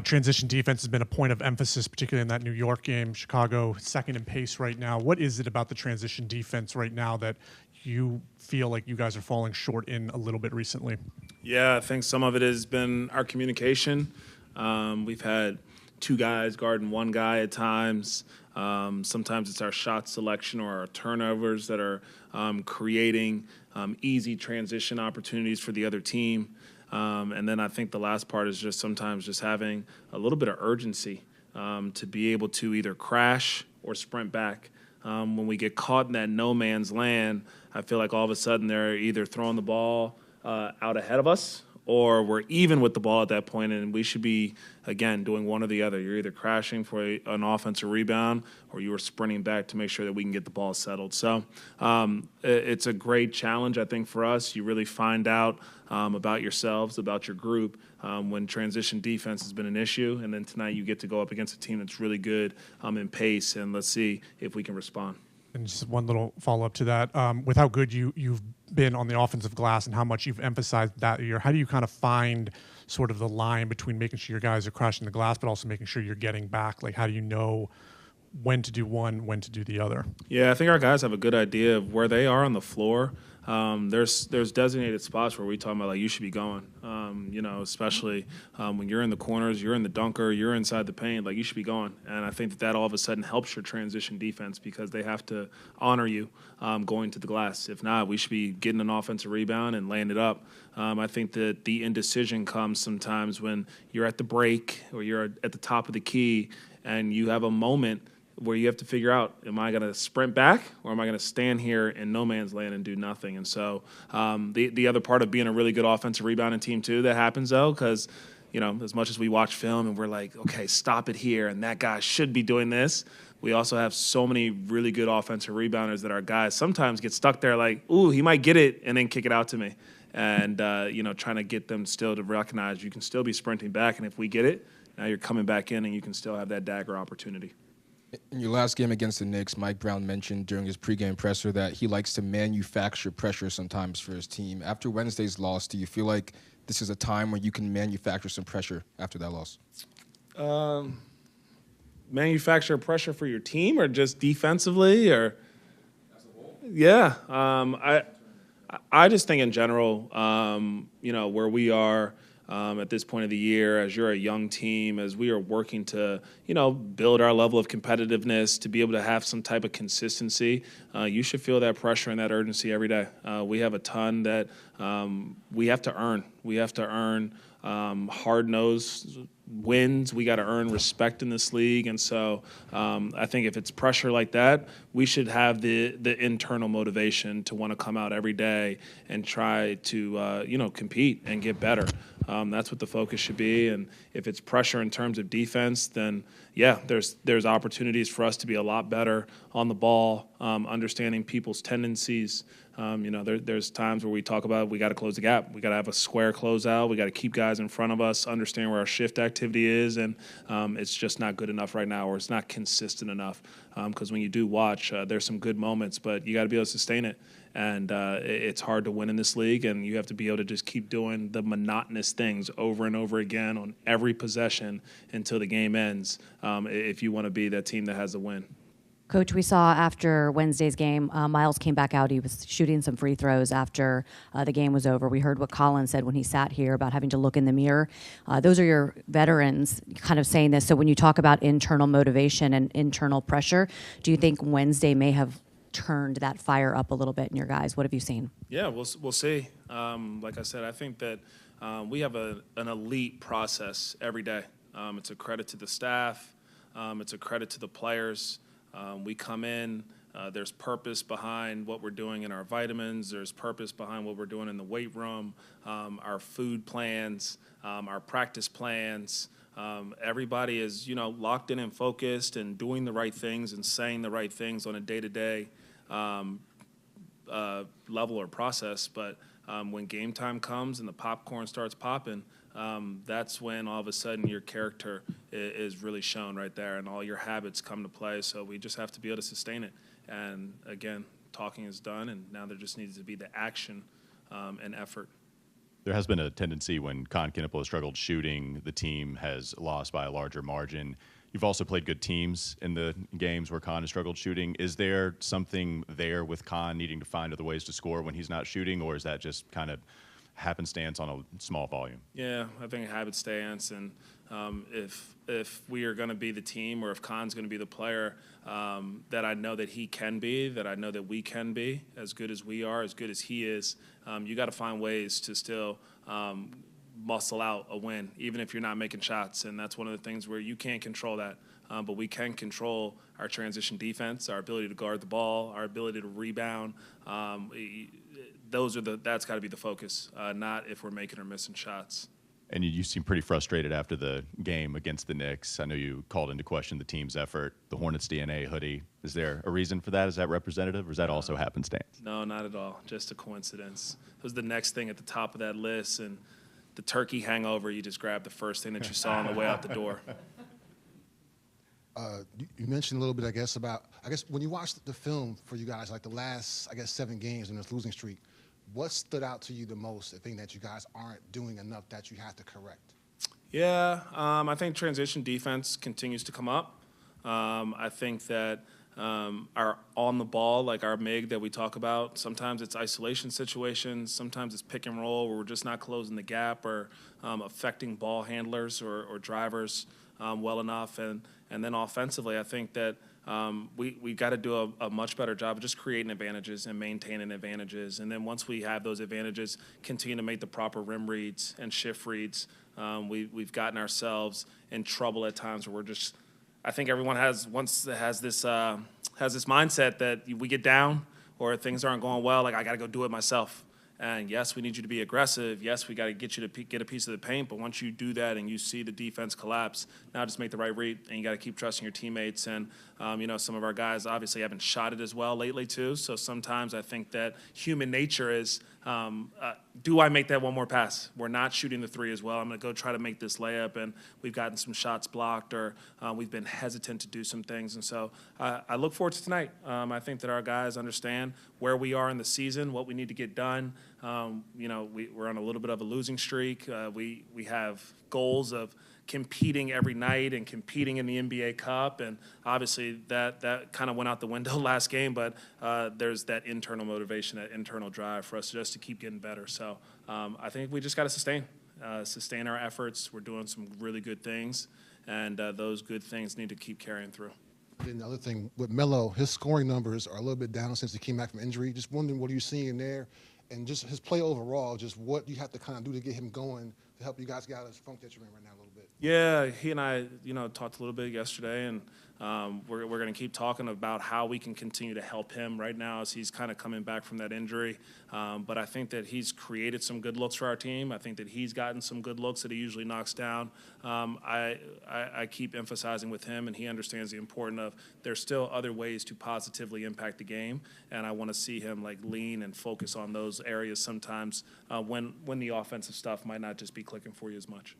Transition defense has been a point of emphasis, particularly in that New York game. Chicago second in pace right now. What is it about the transition defense right now that you feel like you guys are falling short in a little bit recently? Yeah, I think some of it has been our communication. We've had two guys guarding one guy at times. Sometimes it's our shot selection or our turnovers that are creating easy transition opportunities for the other team. And then I think the last part is just sometimes just having a little bit of urgency to be able to either crash or sprint back. When we get caught in that no man's land, I feel like all of a sudden they're either throwing the ball out ahead of us or we're even with the ball at that point, and we should be, again, doing one or the other. You're either crashing for an offensive rebound or you are sprinting back to make sure that we can get the ball settled. So it's a great challenge, I think, for us. You really find out about yourselves, about your group, when transition defense has been an issue. And then tonight you get to go up against a team that's really good in pace, and let's see if we can respond. And just one little follow-up to that. With how good you've been on the offensive glass and how much you've emphasized that year, how do you kind of find sort of the line between making sure your guys are crashing the glass but also making sure you're getting back? Like, how do you know when to do one, when to do the other? Yeah, I think our guys have a good idea of where they are on the floor. There's designated spots where we talk about, like, you should be going, especially when you're in the corners, you're in the dunker, you're inside the paint, like, you should be going. And I think that all of a sudden helps your transition defense because they have to honor you going to the glass. If not, we should be getting an offensive rebound and laying it up. I think that the indecision comes sometimes when you're at the break or you're at the top of the key and you have a moment where you have to figure out, am I going to sprint back or am I going to stand here in no man's land and do nothing? And so the other part of being a really good offensive rebounding team, too, that happens, though, because, as much as we watch film and we're like, okay, stop it here, and that guy should be doing this, we also have so many really good offensive rebounders that our guys sometimes get stuck there like, ooh, he might get it and then kick it out to me. And, trying to get them still to recognize you can still be sprinting back, and if we get it, now you're coming back in and you can still have that dagger opportunity. In your last game against the Knicks, Mike Brown mentioned during his pregame presser that he likes to manufacture pressure sometimes for his team. After Wednesday's loss, do you feel like this is a time where you can manufacture some pressure after that loss? Manufacture pressure for your team or just defensively? Or as a whole? Yeah. I just think in general, where we are at this point of the year, as you're a young team, as we are working to, build our level of competitiveness, to be able to have some type of consistency, you should feel that pressure and that urgency every day. We have a ton that we have to earn. We have to earn hard-nosed wins. We got to earn respect in this league. And so I think if it's pressure like that, we should have the internal motivation to want to come out every day and try to, compete and get better. That's what the focus should be. And if it's pressure in terms of defense, then, yeah, there's opportunities for us to be a lot better on the ball, understanding people's tendencies. There's times where we talk about we got to close the gap. We got to have a square closeout. We got to keep guys in front of us, understand where our shift activity is, and it's just not good enough right now, or it's not consistent enough. Because when you do watch, there's some good moments, but you got to be able to sustain it. And it's hard to win in this league, and you have to be able to just keep doing the monotonous things over and over again on every possession until the game ends if you want to be that team that has a win. Coach, we saw after Wednesday's game, Miles came back out. He was shooting some free throws after the game was over. We heard what Colin said when he sat here about having to look in the mirror. Those are your veterans kind of saying this. So when you talk about internal motivation and internal pressure, do you think Wednesday may have turned that fire up a little bit in your guys? What have you seen? Yeah, we'll see. Like I said, I think that we have an elite process every day. It's a credit to the staff. It's a credit to the players. We come in, there's purpose behind what we're doing in our vitamins. There's purpose behind what we're doing in the weight room, our food plans, our practice plans. Everybody is, locked in and focused and doing the right things and saying the right things on a day-to-day level or process. But when game time comes and the popcorn starts popping, that's when all of a sudden your character is really shown right there and all your habits come to play. So we just have to be able to sustain it. And, again, talking is done, and now there just needs to be the action and effort. There has been a tendency when Con Kineplo has struggled shooting, the team has lost by a larger margin. You've also played good teams in the games where Con has struggled shooting. Is there something there with Con needing to find other ways to score when he's not shooting, or is that just kind of happenstance on a small volume? Yeah, I think happenstance, and if we are going to be the team, or if Con's going to be the player that I know that he can be, that I know that we can be, as good as we are, as good as he is, you got to find ways to still muscle out a win, even if you're not making shots. And that's one of the things where you can't control that. But we can control our transition defense, our ability to guard the ball, our ability to rebound. That's got to be the focus, not if we're making or missing shots. And you seem pretty frustrated after the game against the Knicks. I know you called into question the team's effort, the Hornets DNA hoodie. Is there a reason for that? Is that representative, or is that also happenstance? No, not at all. Just a coincidence. It was the next thing at the top of that list, and the turkey hangover, you just grabbed the first thing that you saw on the way out the door. You mentioned a little bit, I guess, when you watched the film for you guys, like the last, 7 games in this losing streak, what stood out to you the most, the thing that you guys aren't doing enough that you have to correct? Yeah, I think transition defense continues to come up. I think that our on the ball, like our MIG that we talk about, sometimes it's isolation situations, sometimes it's pick and roll where we're just not closing the gap or affecting ball handlers or drivers well enough. And then offensively, I think that we got to do a much better job of just creating advantages and maintaining advantages. And then once we have those advantages, continue to make the proper rim reads and shift reads. We've gotten ourselves in trouble at times where we're just – I think everyone has this mindset that we get down or things aren't going well, like I got to go do it myself. And yes, we need you to be aggressive. Yes, we got to get you to get a piece of the paint. But once you do that and you see the defense collapse, now just make the right read, and you got to keep trusting your teammates. And some of our guys obviously haven't shot it as well lately too. So sometimes I think that human nature is, do I make that one more pass? We're not shooting the three as well. I'm going to go try to make this layup, and we've gotten some shots blocked, or we've been hesitant to do some things. And so I look forward to tonight. I think that our guys understand where we are in the season, what we need to get done. We're on a little bit of a losing streak. We have goals of competing every night and competing in the NBA Cup, and obviously that kind of went out the window last game, but there's that internal motivation, that internal drive for us just to keep getting better. So I think we just got to sustain our efforts. We're doing some really good things, and those good things need to keep carrying through. Then the other thing, with Melo, his scoring numbers are a little bit down since he came back from injury. Just wondering, what are you seeing in there? And just his play overall, just what you have to kind of do to get him going to help you guys get out of this funk that you're in right now a little bit. Yeah, he and I, talked a little bit yesterday, and we're going to keep talking about how we can continue to help him right now as he's kind of coming back from that injury. But I think that he's created some good looks for our team. I think that he's gotten some good looks that he usually knocks down. I keep emphasizing with him, and he understands the importance of there's still other ways to positively impact the game, and I want to see him lean and focus on those areas sometimes when the offensive stuff might not just be clicking for you as much.